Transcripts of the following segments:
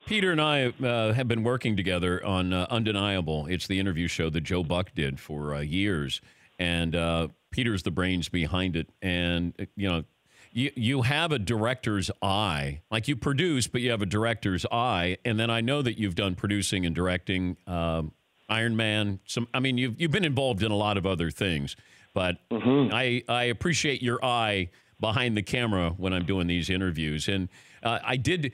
Peter and I have been working together on Undeniable. It's the interview show that Joe Buck did for years. And Peter's the brains behind it. And, you have a director's eye. Like, you produce, but you have a director's eye. And then I know that you've done producing and directing Iron Man. You've been involved in a lot of other things. But I appreciate your eye behind the camera when I'm doing these interviews. And I did,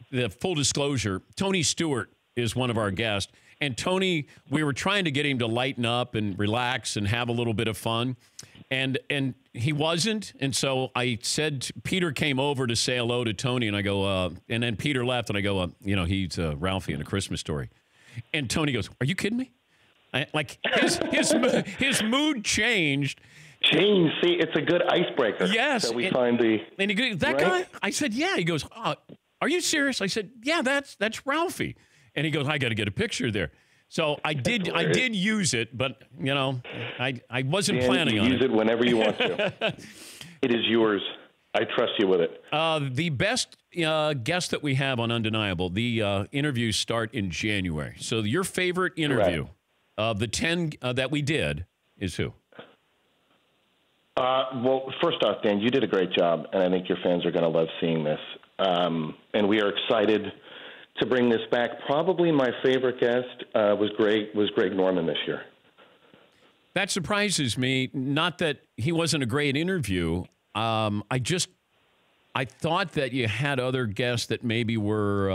the full disclosure, Tony Stewart is one of our guests. And Tony, we were trying to get him to lighten up and relax and have a little bit of fun. And he wasn't. And so I said, Peter came over to say hello to Tony. And I go, and then Peter left. And I go, he's Ralphie in A Christmas Story. And Tony goes, are you kidding me? His mood changed. See, it's a good icebreaker. Yes. So we find the... And he goes, that guy? I said, yeah. He goes, are you serious? I said, yeah, that's Ralphie. And he goes, I got to get a picture there. So I did use it, but, I wasn't planning on it. Use it whenever you want to. It is yours. I trust you with it. The best guest that we have on Undeniable, the interviews start in January. So your favorite interview of the 10 that we did is who? Well, first off, Dan, you did a great job, and I think your fans are going to love seeing this. And we are excited to bring this back. Probably my favorite guest was Greg Norman this year. That surprises me. Not that he wasn't a great interview. I thought that you had other guests that maybe were,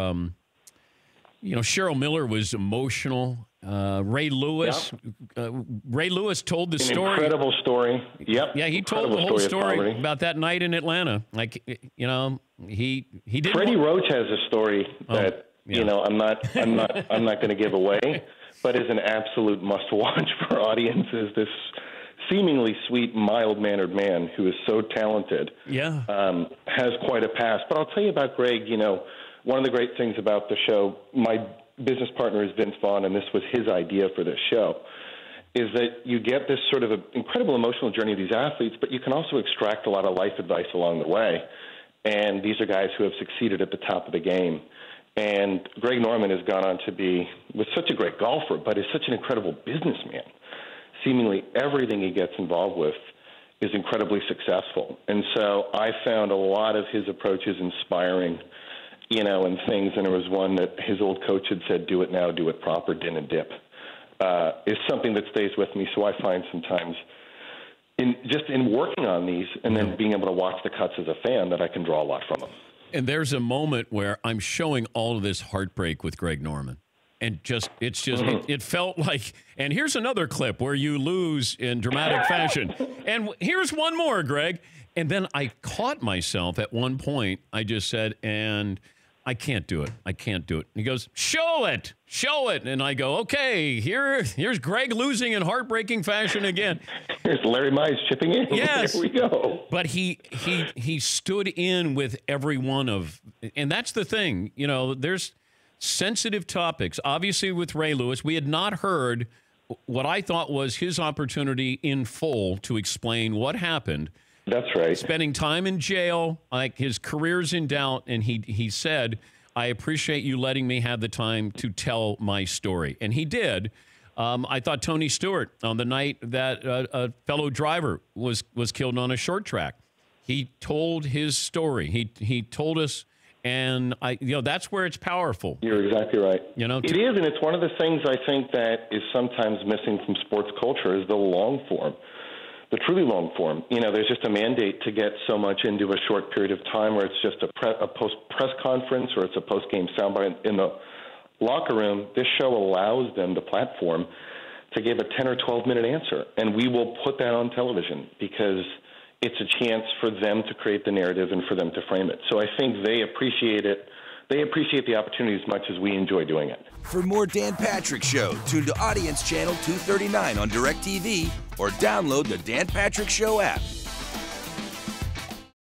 Cheryl Miller was emotional. Ray Lewis. Yep. Ray Lewis told the story. Incredible story. Yep. Yeah, he told the whole story about that night in Atlanta. Like, he did. Freddie Roach has a story that I'm not going to give away, but is an absolute must-watch for audiences. This seemingly sweet, mild-mannered man who is so talented. Yeah. Has quite a past. But I'll tell you about Greg. One of the great things about the show, my business partner is Vince Vaughn, and this was his idea for this show, is that you get this sort of incredible emotional journey of these athletes, but you can also extract a lot of life advice along the way. And these are guys who have succeeded at the top of the game. And Greg Norman has gone on to was such a great golfer, but is such an incredible businessman. Seemingly everything he gets involved with is incredibly successful. And so I found a lot of his approaches inspiring, and things. And there was one that his old coach had said, do it now, do it proper, din and dip, is something that stays with me. So I find sometimes in working on these and then being able to watch the cuts as a fan that I can draw a lot from them. And there's a moment where I'm showing all of this heartbreak with Greg Norman. And it felt like, and here's another clip where you lose in dramatic fashion. And here's one more, Greg. And then I caught myself at one point. I just said, and I can't do it. I can't do it. And he goes, show it. And I go, okay, here's Greg losing in heartbreaking fashion again. Here's Larry Mize chipping in. Yes. Here we go. But he stood in with every one of, and that's the thing. There's sensitive topics. Obviously, with Ray Lewis, we had not heard what I thought was his opportunity in full to explain what happened. That's right. Spending time in jail, like his career's in doubt, and he said, I appreciate you letting me have the time to tell my story. And he did. I thought Tony Stewart, on the night that a fellow driver was killed on a short track, he told his story. He told us, and that's where it's powerful. You're exactly right. It is, and it's one of the things I think that is sometimes missing from sports culture is the long form. The truly long form. There's just a mandate to get so much into a short period of time where it's just a post-press conference or it's a post-game soundbite in the locker room. This show allows them the platform to give a 10 or 12-minute answer, and we will put that on television because it's a chance for them to create the narrative and for them to frame it. So I think they appreciate it. They appreciate the opportunity as much as we enjoy doing it. For more Dan Patrick Show, tune to Audience Channel 239 on DirecTV or download the Dan Patrick Show app.